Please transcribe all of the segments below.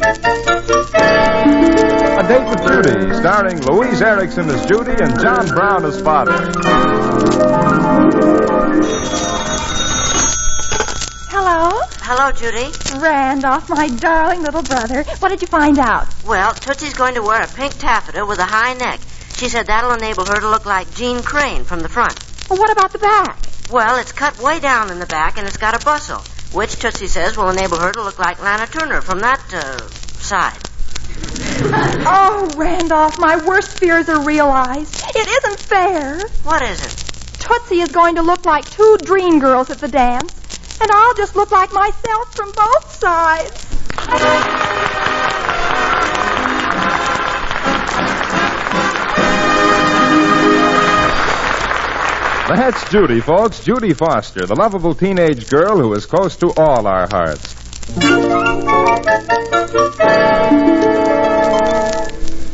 A Date with Judy, starring Louise Erickson as Judy and John Brown as father. Hello? Hello, Judy. Randolph, my darling little brother. What did you find out? Well, Tootsie's going to wear a pink taffeta with a high neck. She said that'll enable her to look like Jean Crane from the front. Well, what about the back? Well, it's cut way down in the back, and it's got a bustle, which Tootsie says will enable her to look like Lana Turner from that, side. Oh, Randolph, my worst fears are realized. It isn't fair. What isn't? Tootsie is going to look like two dream girls at the dance, and I'll just look like myself from both sides. That's Judy, folks. Judy Foster, the lovable teenage girl who is close to all our hearts.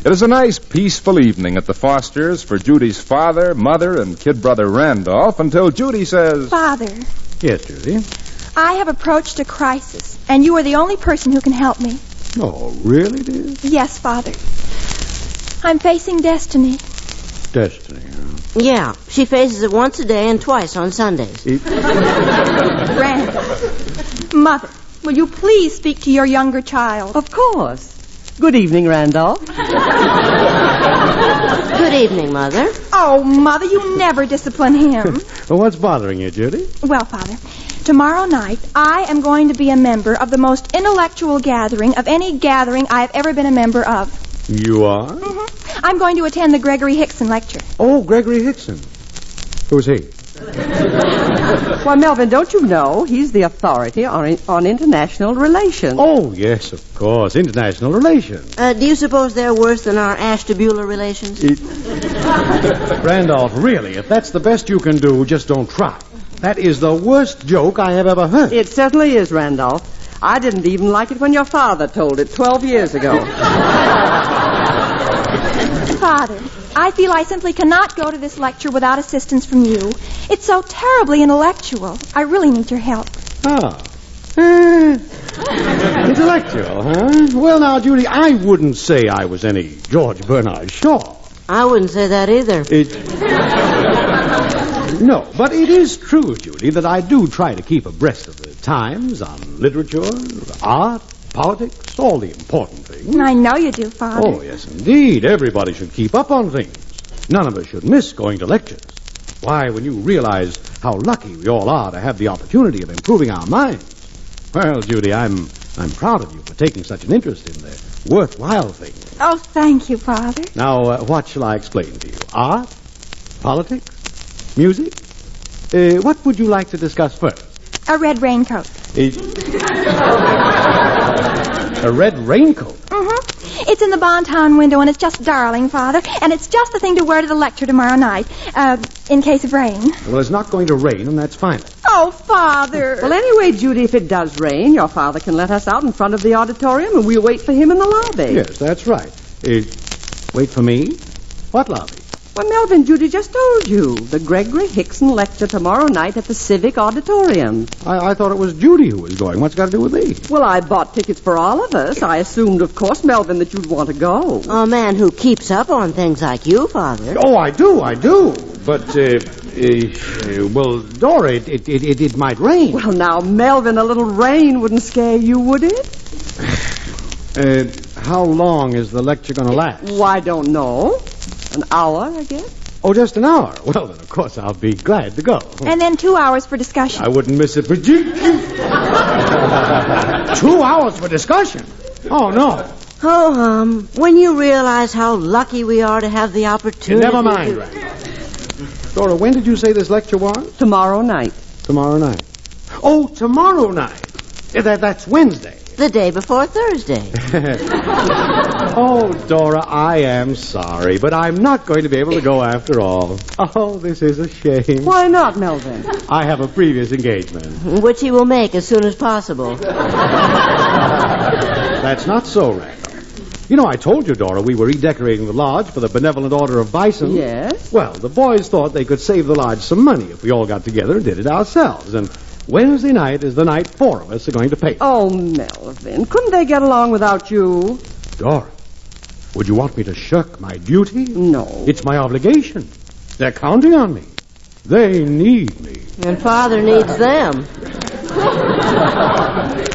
It is a nice, peaceful evening at the Fosters for Judy's father, mother, and kid brother Randolph until Judy says... Father. Yes, Judy? I have approached a crisis, and you are the only person who can help me. Oh, really, dear? Yes, Father. I'm facing destiny. Destiny, huh? Yeah, she faces it once a day and twice on Sundays. Randolph. Mother, will you please speak to your younger child? Of course. Good evening, Randolph. Good evening, Mother. Oh, Mother, you never discipline him. Well, what's bothering you, Judy? Well, Father, tomorrow night I am going to be a member of the most intellectual gathering of any gathering I have ever been a member of. You are? Mm-hmm. I'm going to attend the Gregory Hickson Lecture. Oh, Gregory Hickson. Who's he? Well, Melvin, don't you know he's the authority on international relations? Oh, yes, of course. International relations. Do you suppose they're worse than our Ashtabula relations? Randolph, really, if that's the best you can do, just don't try. That is the worst joke I have ever heard. It certainly is, Randolph. I didn't even like it when your father told it 12 years ago. Father, I feel I simply cannot go to this lecture without assistance from you. It's so terribly intellectual. I really need your help. Ah. Intellectual, huh? Well, now, Judy, I wouldn't say I was any George Bernard Shaw. I wouldn't say that either. No, but it is true, Judy, that I do try to keep abreast of the times on literature, art, politics, all the important things. I know you do, Father. Oh, yes, indeed. Everybody should keep up on things. None of us should miss going to lectures. Why, when you realize how lucky we all are to have the opportunity of improving our minds. Well, Judy, I'm proud of you for taking such an interest in the worthwhile things. Oh, thank you, Father. Now, what shall I explain to you? Art? Politics? Music? What would you like to discuss first? A red raincoat. A red raincoat? Mm-hmm. It's in the Bontown window, and it's just darling, Father. And it's just the thing to wear to the lecture tomorrow night, in case of rain. Well, it's not going to rain, and that's fine. Oh, Father. Well, anyway, Judy, if it does rain, your father can let us out in front of the auditorium, and we'll wait for him in the lobby. Yes, that's right. Wait for me? What lobby? Well, Melvin, Judy just told you. The Gregory Hickson Lecture tomorrow night at the Civic Auditorium. I thought it was Judy who was going. What's it got to do with me? Well, I bought tickets for all of us. I assumed, of course, Melvin, that you'd want to go. A man who keeps up on things like you, Father. Oh, I do. But, well, Dora, it might rain. Well, now, Melvin, a little rain wouldn't scare you, would it? How long is the lecture going to last? Well, I don't know. An hour, I guess. Oh, just an hour? Well, then, of course, I'll be glad to go. And then 2 hours for discussion. I wouldn't miss it for 2 hours for discussion? Oh, no. Oh, when you realize how lucky we are to have the opportunity... Never mind, Randy. Dora, when did you say this lecture was? Tomorrow night. Tomorrow night. Oh, tomorrow night. That's Wednesday. The day before Thursday. Oh, Dora, I am sorry, but I'm not going to be able to go after all. Oh, this is a shame. Why not, Melvin? I have a previous engagement. Which he will make as soon as possible. That's not so, Randall. You know, I told you, Dora, we were redecorating the lodge for the Benevolent Order of Bison. Yes? Well, the boys thought they could save the lodge some money if we all got together and did it ourselves. And Wednesday night is the night 4 of us are going to paint. Oh, Melvin, couldn't they get along without you? Dora, would you want me to shirk my duty? No. It's my obligation. They're counting on me. They need me. And Father needs them.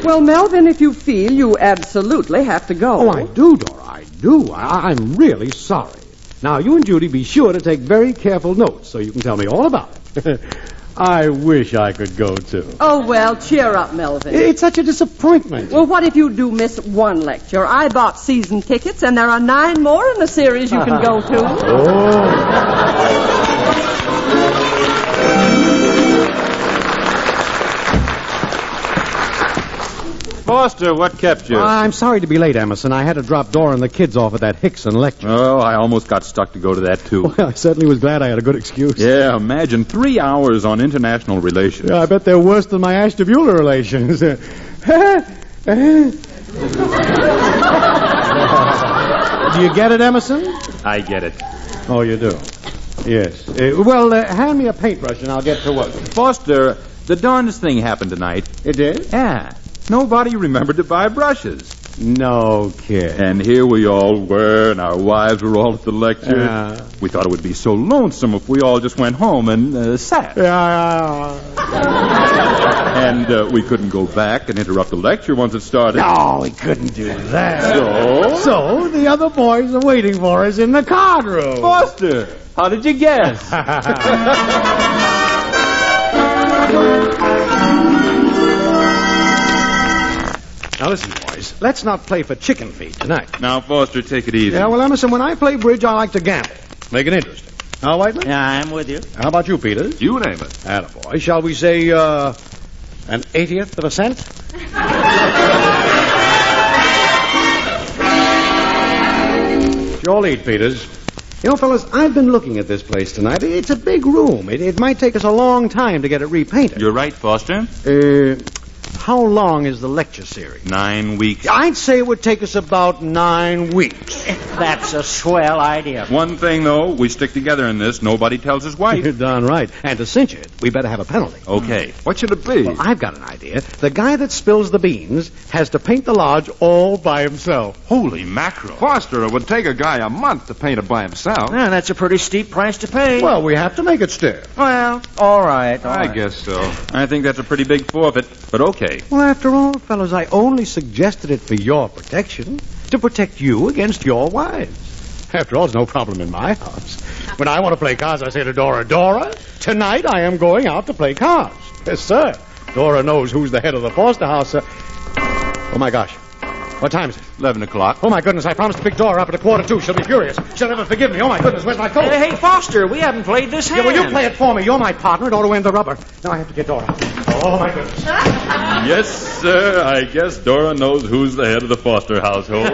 Well, Melvin, if you feel you absolutely have to go. Oh, I do, Dora, I do. I'm really sorry. Now, you and Judy be sure to take very careful notes so you can tell me all about it. I wish I could go, too. Oh, well, cheer up, Melvin. It's such a disappointment. Well, what if you do miss one lecture? I bought season tickets, and there are 9 more in the series you can go to. Oh. Foster, what kept you? I'm sorry to be late, Emerson. I had to drop Dora and the kids off at that Hickson Lecture. Oh, I almost got stuck to go to that, too. Well, I certainly was glad I had a good excuse. Yeah, imagine 3 hours on international relations. Yeah, I bet they're worse than my Ashtabula relations. Do you get it, Emerson? I get it. Oh, you do? Yes. Hand me a paintbrush and I'll get to work. Foster, the darndest thing happened tonight. It did? Yeah. Nobody remembered to buy brushes. No kid. And here we all were, and our wives were all at the lecture. We thought it would be so lonesome if we all just went home and sat. And we couldn't go back and interrupt the lecture once it started. No, we couldn't do that. So the other boys are waiting for us in the card room. Foster, how did you guess? Now listen, boys. Let's not play for chicken feed tonight. Now, Foster, take it easy. Yeah, well, Emerson, when I play bridge, I like to gamble. Make it interesting. Now, Whiteman? Yeah, I'm with you. How about you, Peters? You name it. Attaboy. Shall we say, an 80th of a cent? Your lead, Peters. You know, fellas, I've been looking at this place tonight. It's a big room. It might take us a long time to get it repainted. You're right, Foster. How long is the lecture series? 9 weeks. I'd say it would take us about 9 weeks. That's a swell idea. One thing, though, we stick together in this. Nobody tells his wife. You're darn right. And to cinch it, we better have a penalty. Okay. What should it be? Well, I've got an idea. The guy that spills the beans has to paint the lodge all by himself. Holy mackerel. Foster, it would take a guy a month to paint it by himself. Yeah, that's a pretty steep price to pay. Well, we have to make it stiff. Well, all right. I guess so. I think that's a pretty big forfeit, but okay. Well, after all, fellows, I only suggested it for your protection, to protect you against your wives. After all, it's no problem in my house. When I want to play cards, I say to Dora, Dora, tonight I am going out to play cards. Yes, sir. Dora knows who's the head of the Foster house, sir. Oh, my gosh. What time is it? 11 o'clock. Oh, my goodness, I promised to pick Dora up at 1:45. She'll be furious. She'll never forgive me. Oh, my goodness, where's my coat? Hey, Foster, we haven't played this hand. Yeah, well, you play it for me. You're my partner. It ought to win the rubber. Now I have to get Dora. Oh, my goodness. Yes, sir. I guess Dora knows who's the head of the Foster household.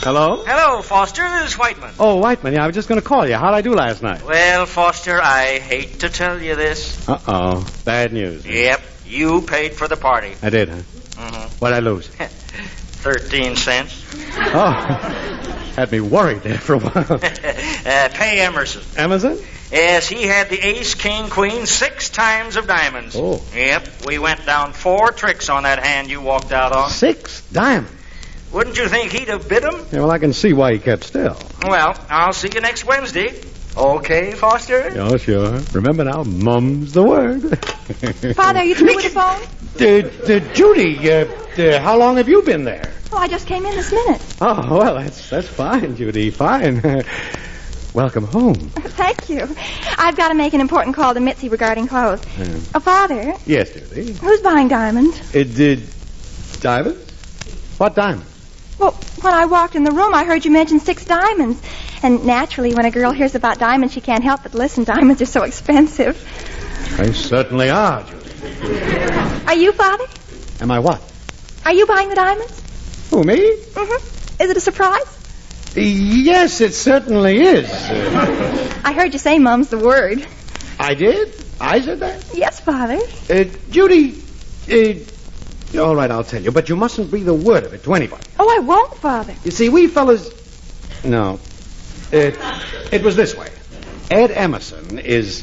Hello? Hello, Foster. This is Whiteman. Oh, Whiteman, yeah, I was just going to call you. How'd I do last night? Well, Foster, I hate to tell you this. Uh-oh. Bad news. Yep, you paid for the party. I did, huh? Mm-hmm. What'd I lose? 13 cents. Oh, had me worried there for a while. Pay Emerson. Emerson? Yes, he had the ace, king, queen, 6 times of diamonds. Oh. Yep, we went down 4 tricks on that hand you walked out on. 6 diamonds. Wouldn't you think he'd have bid 'em? Yeah, well, I can see why he kept still. Well, I'll see you next Wednesday. Okay, Foster? Oh, sure. Remember now, mum's the word. Father, are you through with the phone? Judy, how long have you been there? Oh, I just came in this minute. Oh, well, that's fine, Judy, fine. Welcome home. Thank you. I've got to make an important call to Mitzi regarding clothes. Oh, Father, Yes, Judy. who's buying diamonds? Diamonds? What diamonds? Well, when I walked in the room, I heard you mention 6 diamonds. And naturally, when a girl hears about diamonds, she can't help but listen. Diamonds are so expensive. They certainly are, Judy. Are you, Father? Am I what? Are you buying the diamonds? Who, me? Mm-hmm. Is it a surprise? Yes, it certainly is. I heard you say mum's the word. I did? I said that? Yes, Father. Judy, All right, I'll tell you, but you mustn't breathe a word of it to anybody. Oh, I won't, Father. You see, we fellas... No. It was this way. Ed Emerson is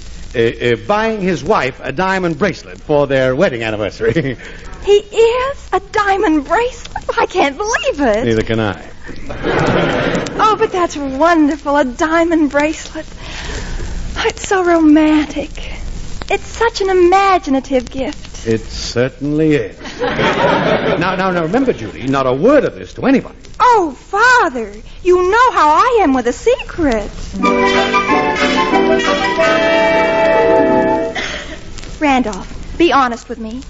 buying his wife a diamond bracelet for their wedding anniversary. He is? A diamond bracelet? I can't believe it. Neither can I. Oh, but that's wonderful, a diamond bracelet. Oh, it's so romantic. It's such an imaginative gift. It certainly is. Now, remember, Judy, not a word of this to anybody. Oh, Father, you know how I am with a secret. Randolph, be honest with me.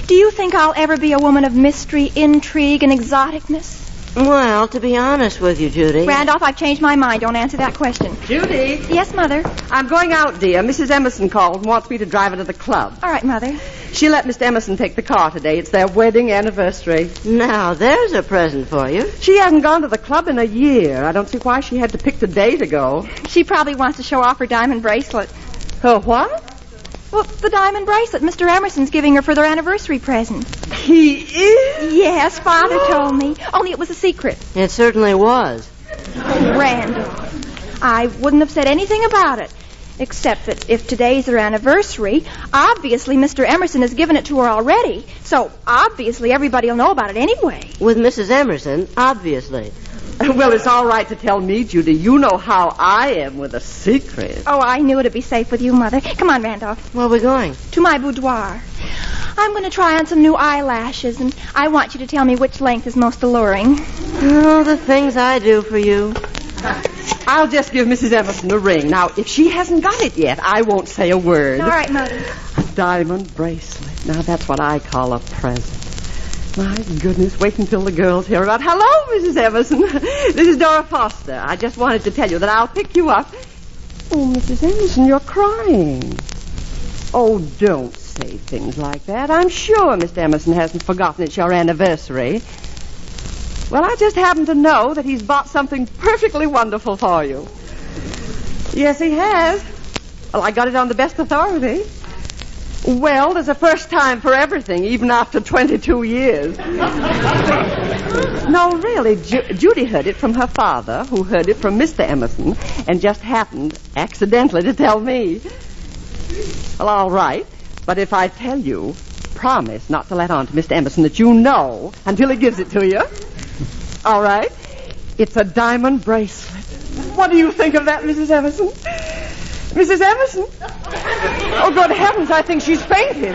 Do you think I'll ever be a woman of mystery, intrigue, and exoticness? Well, to be honest with you, Judy... Randolph, I've changed my mind. Don't answer that question. Judy. Yes, Mother? I'm going out, dear. Mrs. Emerson called and wants me to drive her to the club. All right, Mother. She let Mr. Emerson take the car today. It's their wedding anniversary. Now, there's a present for you. She hasn't gone to the club in a year. I don't see why she had to pick the day to go. She probably wants to show off her diamond bracelet. Her what? Well, the diamond bracelet Mr. Emerson's giving her for their anniversary present. He is? Yes, Father told me. Only it was a secret. It certainly was. Randall, I wouldn't have said anything about it. Except that if today's their anniversary, obviously Mr. Emerson has given it to her already. So, obviously, everybody will know about it anyway. With Mrs. Emerson, obviously. Well, it's all right to tell me, Judy. You know how I am with a secret. Oh, I knew it'd be safe with you, Mother. Come on, Randolph. Where are we going? To my boudoir. I'm going to try on some new eyelashes, and I want you to tell me which length is most alluring. Oh, the things I do for you. I'll just give Mrs. Emerson a ring. Now, if she hasn't got it yet, I won't say a word. All right, Mother. A diamond bracelet. Now, that's what I call a present. My goodness, wait until the girls hear about... Hello, Mrs. Emerson. This is Dora Foster. I just wanted to tell you that I'll pick you up. Oh, Mrs. Emerson, you're crying. Oh, don't say things like that. I'm sure Mr. Emerson hasn't forgotten it's your anniversary. Well, I just happen to know that he's bought something perfectly wonderful for you. Yes, he has. Well, I got it on the best authority. Well, there's a first time for everything, even after 22 years. No, really, Judy heard it from her father, who heard it from Mr. Emerson, and just happened, accidentally, to tell me. Well, all right, but if I tell you, promise not to let on to Mr. Emerson that you know until he gives it to you. All right? It's a diamond bracelet. What do you think of that, Mrs. Emerson? Mrs. Emerson? Oh, good heavens, I think she's fainted.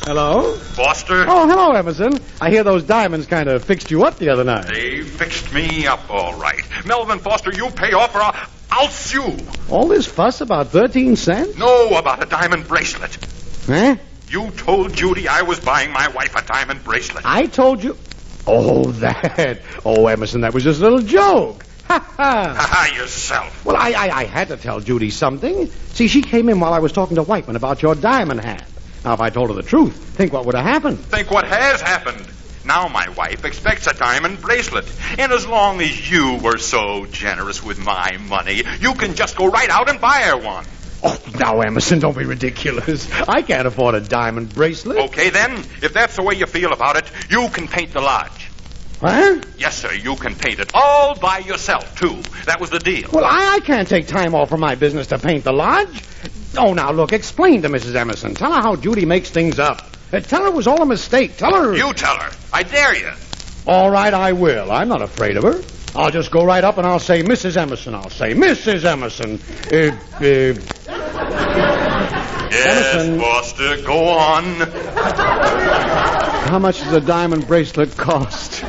Hello? Foster? Oh, hello, Emerson. I hear those diamonds kind of fixed you up the other night. They fixed me up all right. Melvin Foster, you pay off or I'll sue. All this fuss about 13 cents? No, about a diamond bracelet. Huh? You told Judy I was buying my wife a diamond bracelet. I told you... Oh, that. Oh, Emerson, that was just a little joke. Ha ha. Ha yourself. Well, I had to tell Judy something. See, she came in while I was talking to Whiteman about your diamond hand. Now, if I told her the truth, think what would have happened. Think what has happened. Now my wife expects a diamond bracelet. And as long as you were so generous with my money, you can just go right out and buy her one. Oh, now, Emerson, don't be ridiculous. I can't afford a diamond bracelet. Okay, then, if that's the way you feel about it, you can paint the lodge. Huh? Yes, sir, you can paint it all by yourself, too. That was the deal. Well, I can't take time off from my business to paint the lodge. Oh, now, look, explain to Mrs. Emerson. Tell her how Judy makes things up. Tell her it was all a mistake. Tell her... You tell her. I dare you. All right, I will. I'm not afraid of her. I'll just go right up and I'll say, Mrs. Emerson. I'll say, Mrs. Emerson. Yes, Emerson. Foster, go on. How much does a diamond bracelet cost?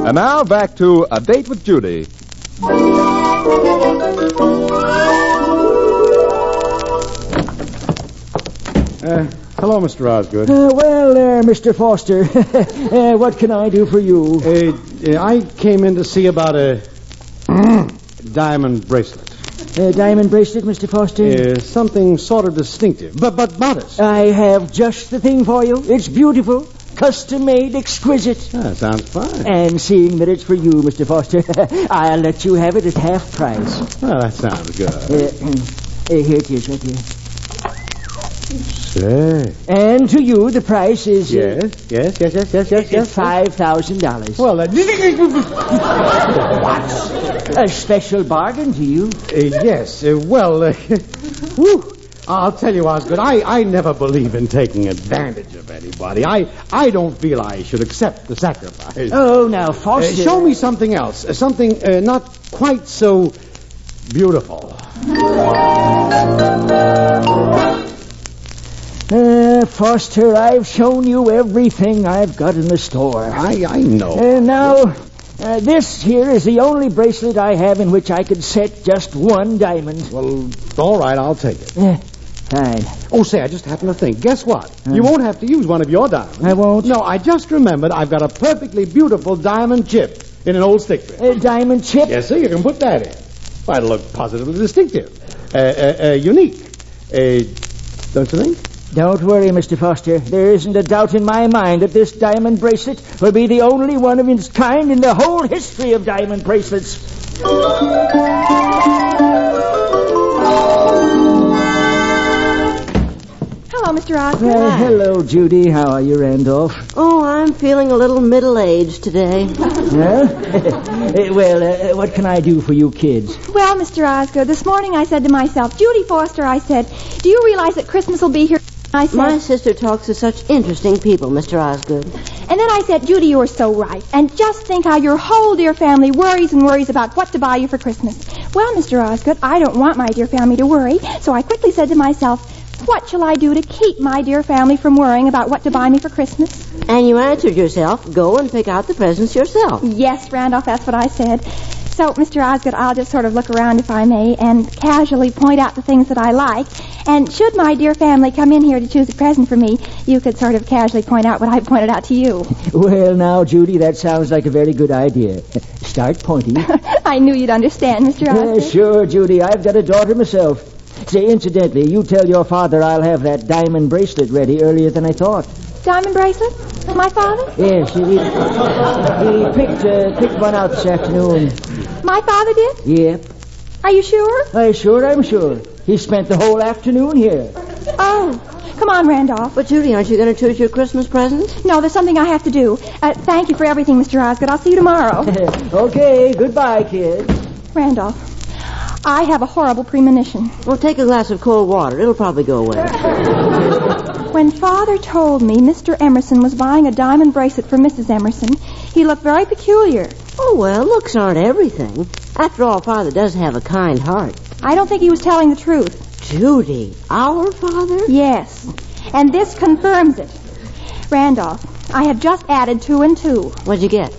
And now back to A Date with Judy. Hello, Mr. Osgood. Mr. Foster, what can I do for you? I came in to see about a diamond bracelet. A diamond bracelet, Mr. Foster? Something sort of distinctive, but modest. I have just the thing for you. It's beautiful, custom-made, exquisite. Sounds fine. And seeing that it's for you, Mr. Foster, I'll let you have it at half price. Well, that sounds good. Here it is, right here. Say. And to you, the price is... Yes. $5,000. Well, What? A special bargain to you. Yes. I'll tell you, Osgood, I never believe in taking advantage of anybody. I don't feel I should accept the sacrifice. Oh, now, Foster... show me something else. Something not quite so beautiful. Foster, I've shown you everything I've got in the store. I know. Now, this here is the only bracelet I have in which I could set just one diamond. Well, all right, I'll take it. Fine. Oh, say, I just happened to think. Guess what? You won't have to use one of your diamonds. I won't? No, I just remembered I've got a perfectly beautiful diamond chip in an old stick ring. A diamond chip? Yes, sir, you can put that in. Why, it'll look positively distinctive. Unique. Don't you think? Don't worry, Mr. Foster. There isn't a doubt in my mind that this diamond bracelet will be the only one of its kind in the whole history of diamond bracelets. Hello, Mr. Osgood. Hello, Judy. How are you, Randolph? Oh, I'm feeling a little middle-aged today. What can I do for you kids? Well, Mr. Osgood, this morning I said to myself, Judy Foster, I said, do you realize that Christmas will be here? I said, My sister talks to such interesting people, Mr. Osgood. And then I said, Judy, you are so right. And just think how your whole dear family worries and worries about what to buy you for Christmas. Well, Mr. Osgood, I don't want my dear family to worry, so I quickly said to myself, what shall I do to keep my dear family from worrying about what to buy me for Christmas? And you answered yourself, go and pick out the presents yourself. Yes, Randolph, that's what I said. So, Mr. Osgood, I'll just sort of look around, if I may, and casually point out the things that I like. And should my dear family come in here to choose a present for me, you could sort of casually point out what I pointed out to you. Well, now, Judy, that sounds like a very good idea. Start pointing. I knew you'd understand, Mr. Osgood. Sure, Judy. I've got a daughter myself. Say, incidentally, you tell your father I'll have that diamond bracelet ready earlier than I thought. Diamond bracelet? My father? Yes, he picked one out this afternoon. My father did? Yep. Are you sure? I'm sure. He spent the whole afternoon here. Oh, come on, Randolph. But, Judy, aren't you going to choose your Christmas present? No, there's something I have to do. Thank you for everything, Mr. Osgood. I'll see you tomorrow. Okay, goodbye, kids. Randolph, I have a horrible premonition. Well, take a glass of cold water. It'll probably go away. When Father told me Mr. Emerson was buying a diamond bracelet for Mrs. Emerson, he looked very peculiar. Oh, well, looks aren't everything. After all, Father does have a kind heart. I don't think he was telling the truth. Judy, our father? Yes, and this confirms it. Randolph, I have just added 2 and 2. What'd you get?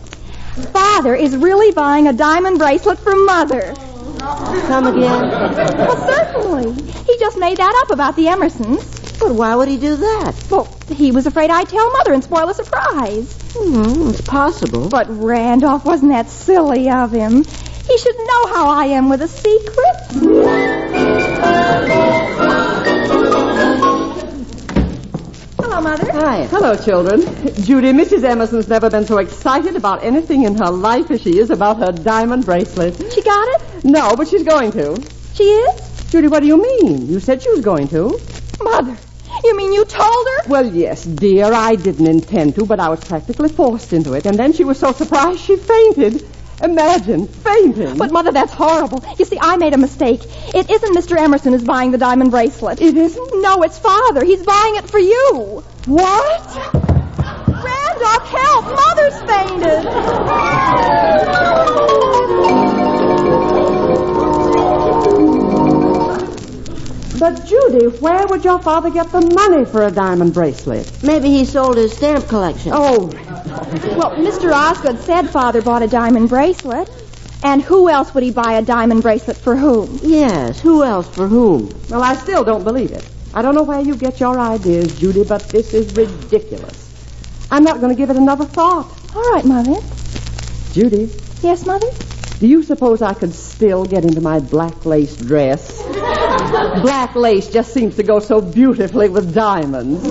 Father is really buying a diamond bracelet for Mother. Come again? Well, certainly. He just made that up about the Emersons. But why would he do that? Well, he was afraid I'd tell Mother and spoil a surprise. It's possible. But Randolph, wasn't that silly of him? He should know how I am with a secret. Hello, Mother. Hi. Hello, children. Judy, Mrs. Emerson's never been so excited about anything in her life as she is about her diamond bracelet. She got it? No, but she's going to. She is? Judy, what do you mean? You said she was going to. Mother, you mean you told her? Well, yes, dear, I didn't intend to, but I was practically forced into it. And then she was so surprised she fainted. Imagine, fainting. But, Mother, that's horrible. You see, I made a mistake. It isn't Mr. Emerson who's buying the diamond bracelet. It isn't? No, it's Father. He's buying it for you. What? Randolph, help! Mother's fainted. But, Judy, where would your father get the money for a diamond bracelet? Maybe he sold his stamp collection. Oh, Well, Mr. Osgood said Father bought a diamond bracelet. And who else would he buy a diamond bracelet for whom? Yes, who else for whom? Well, I still don't believe it. I don't know where you get your ideas, Judy, but this is ridiculous. I'm not going to give it another thought. All right, Mother. Judy. Yes, Mother? Do you suppose I could still get into my black lace dress? Black lace just seems to go so beautifully with diamonds.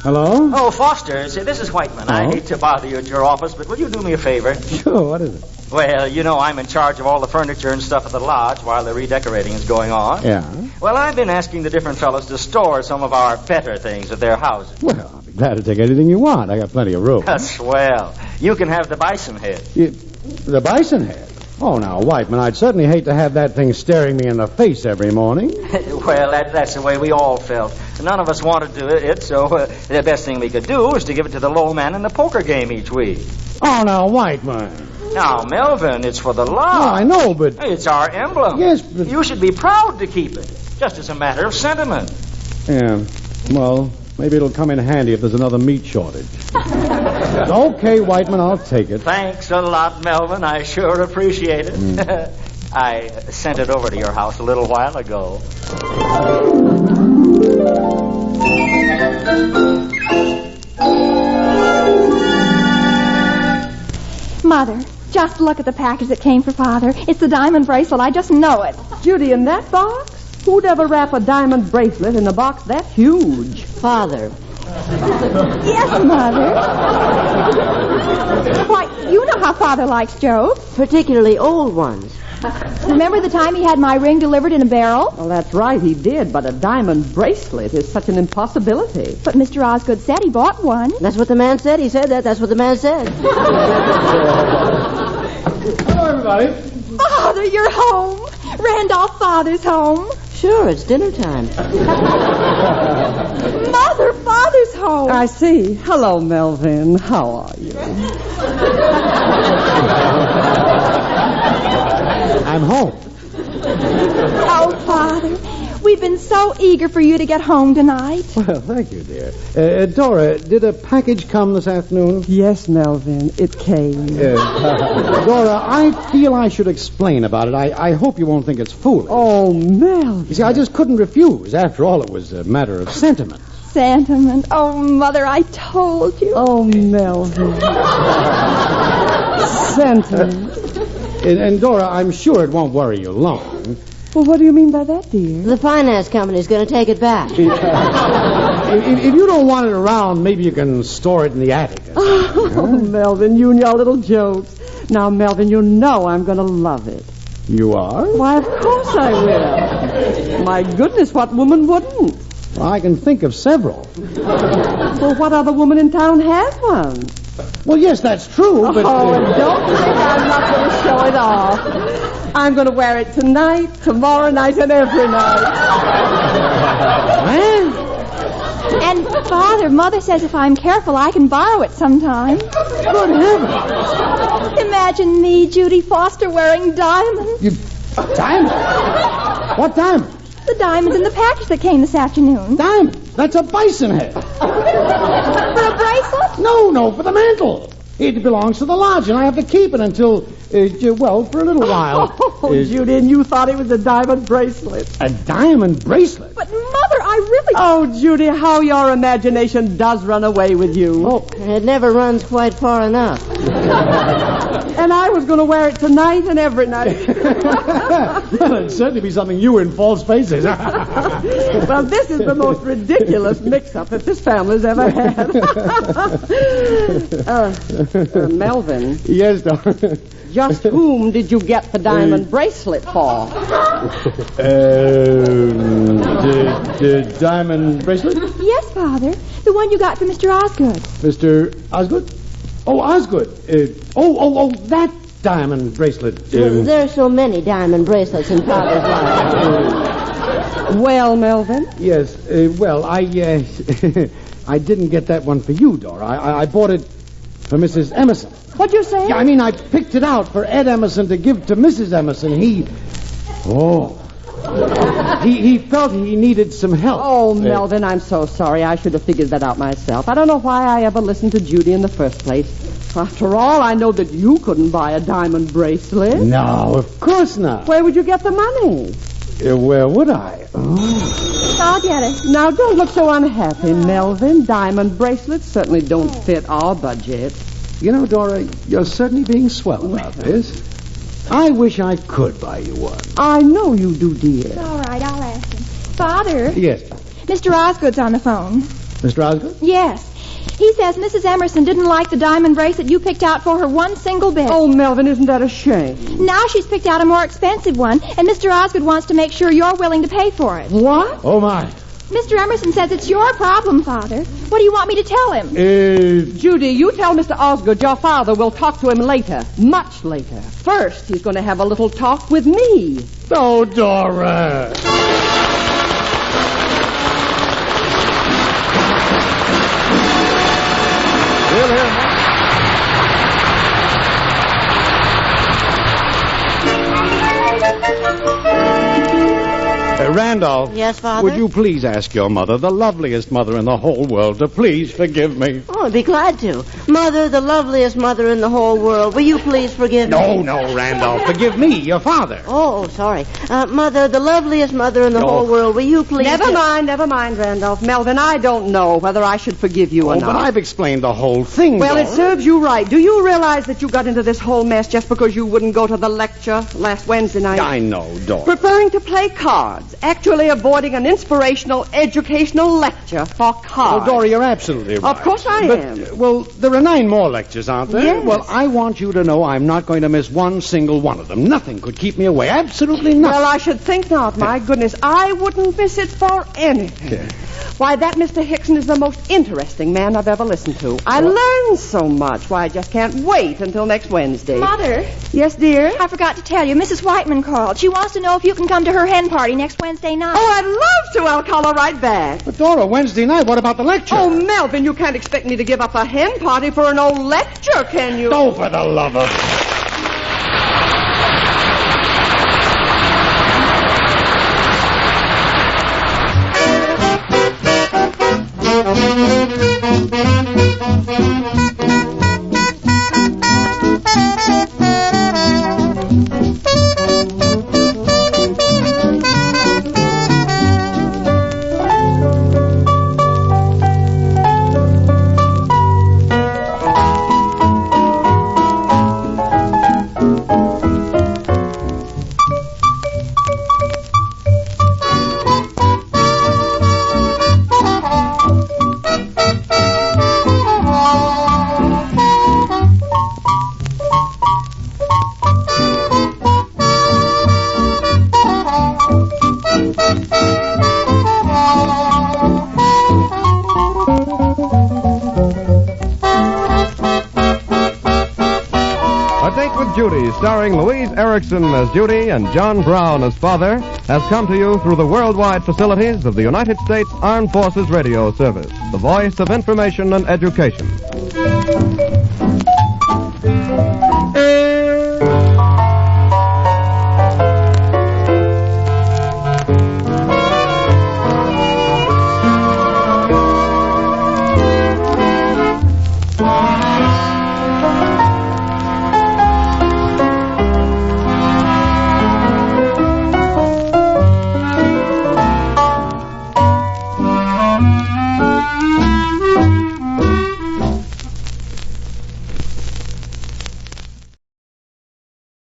Hello? Oh, Foster, say, this is Whiteman. I hate to bother you at your office, but will you do me a favor? Sure, what is it? Well, you know I'm in charge of all the furniture and stuff at the lodge while the redecorating is going on. Yeah? Well, I've been asking the different fellows to store some of our better things at their houses. Well, I'll be glad to take anything you want. I got plenty of room. Swell. You can have the bison head. The bison head? Oh, now, Whiteman, I'd certainly hate to have that thing staring me in the face every morning. Well, that's the way we all felt. None of us wanted to do it, so the best thing we could do is to give it to the low man in the poker game each week. Oh, now, Whiteman. Now, Melvin, it's for the lodge. No, I know, but... It's our emblem. Yes, but... You should be proud to keep it, just as a matter of sentiment. Yeah, well, maybe it'll come in handy if there's another meat shortage. Okay, Whiteman, I'll take it. Thanks a lot, Melvin. I sure appreciate it. I sent it over to your house a little while ago. Mother, just look at the package that came for Father. It's the diamond bracelet. I just know it. Judy, in that box? Who'd ever wrap a diamond bracelet in a box that huge? Father. Yes, Mother. Why, you know how Father likes jokes. Particularly old ones. Remember the time he had my ring delivered in a barrel? Well, that's right, he did, but a diamond bracelet is such an impossibility. But Mr. Osgood said he bought one. That's what the man said. He said that. That's what the man said. Hello, everybody. Father, you're home. Randolph Father's home. Sure, it's dinner time. Mother, Father's home. I see. Hello, Melvin. How are you? I'm home. Oh, Father, we've been so eager for you to get home tonight. Well, thank you, dear. Dora, did a package come this afternoon? Yes, Melvin, it came. Dora, I feel I should explain about it. I hope you won't think it's foolish. Oh, Melvin. You see, I just couldn't refuse. After all, it was a matter of sentiment. Sentiment. Oh, Mother, I told you. Oh, Melvin. Sentiment. And Dora, I'm sure it won't worry you long. Well, what do you mean by that, dear? The finance company's going to take it back. If you don't want it around, maybe you can store it in the attic. Oh, Melvin, you and your little jokes. Now, Melvin, you know I'm going to love it. You are? Why, of course I will. My goodness, what woman wouldn't? Well, I can think of several. Well, what other woman in town has one? Well, yes, that's true, but... Oh, and don't think I'm not going to show it off. I'm going to wear it tonight, tomorrow night, and every night. And, Father, Mother says if I'm careful, I can borrow it sometime. Good heavens. Imagine me, Judy Foster, wearing diamonds. Diamonds? What diamonds? The diamonds in the package that came this afternoon. Diamonds? That's a bison head. For a bracelet? No, for the mantle. It belongs to the lodge, and I have to keep it until, for a little while. Oh, Judy, and you thought it was a diamond bracelet. A diamond bracelet? But, Mother, I really... Oh, Judy, how your imagination does run away with you. Oh, it never runs quite far enough. And I was going to wear it tonight and every night. Well, it'd certainly be something you in false faces. Well, this is the most ridiculous mix-up that this family's ever had. Melvin. Yes, Dora. Just whom did you get the diamond bracelet for? The diamond bracelet? Yes, Father. The one you got for Mr. Osgood. Mr. Osgood? Oh, Osgood. That diamond bracelet. There's so many diamond bracelets in Father's life. Well, Melvin? Yes, I didn't get that one for you, Dora. I bought it for Mrs. Emerson. What'd you say? Yeah, I picked it out for Ed Emerson to give to Mrs. Emerson. He felt he needed some help. Oh, Melvin, I'm so sorry. I should have figured that out myself. I don't know why I ever listened to Judy in the first place. After all, I know that you couldn't buy a diamond bracelet. No, of course not. Where would you get the money? Where would I? I'll get it. Now, don't look so unhappy, Melvin. Diamond bracelets certainly don't fit our budget. You know, Dora, you're certainly being swell about this. I wish I could buy you one. I know you do, dear. All right, I'll ask him. Father. Yes. Mr. Osgood's on the phone. Mr. Osgood? Yes. He says Mrs. Emerson didn't like the diamond bracelet you picked out for her one single bit. Oh, Melvin, isn't that a shame? Now she's picked out a more expensive one, and Mr. Osgood wants to make sure you're willing to pay for it. What? Oh, my. Mr. Emerson says it's your problem, Father. What do you want me to tell him? Judy, you tell Mr. Osgood your father will talk to him later. Much later. First, he's going to have a little talk with me. Oh, Dora. We'll hear more. Randolph. Yes, Father? Would you please ask your mother, the loveliest mother in the whole world, to please forgive me? Oh, I'd be glad to. Mother, the loveliest mother in the whole world, will you please forgive me? No, Randolph. Forgive me, your father. Oh, sorry. Mother, the loveliest mother in the whole world, will you please... Never mind, Randolph. Melvin, I don't know whether I should forgive you or not. But I've explained the whole thing, Well, Dora. it serves you right. Do you realize that you got into this whole mess just because you wouldn't go to the lecture last Wednesday night? I know, Dora. Preferring to play cards. Actually avoiding an inspirational, educational lecture for cards. Well, Dora, you're absolutely right. Of course I am. Well, there are 9 more lectures, aren't there? Yes. Well, I want you to know I'm not going to miss one single one of them. Nothing could keep me away. Absolutely nothing. Well, I should think not. My goodness, I wouldn't miss it for anything. Yeah. Why, that Mr. Hickson is the most interesting man I've ever listened to. I learn so much. Why, I just can't wait until next Wednesday. Mother. Yes, dear? I forgot to tell you, Mrs. Whiteman called. She wants to know if you can come to her hen party next Wednesday night. Oh, I'd love to. I'll call her right back. But, Dora, Wednesday night, what about the lecture? Oh, Melvin, you can't expect me to give up a hen party for an old lecture, can you? Oh, for the love of... Judy, starring Louise Erickson as Judy and John Brown as father, has come to you through the worldwide facilities of the United States Armed Forces Radio Service, the voice of information and education.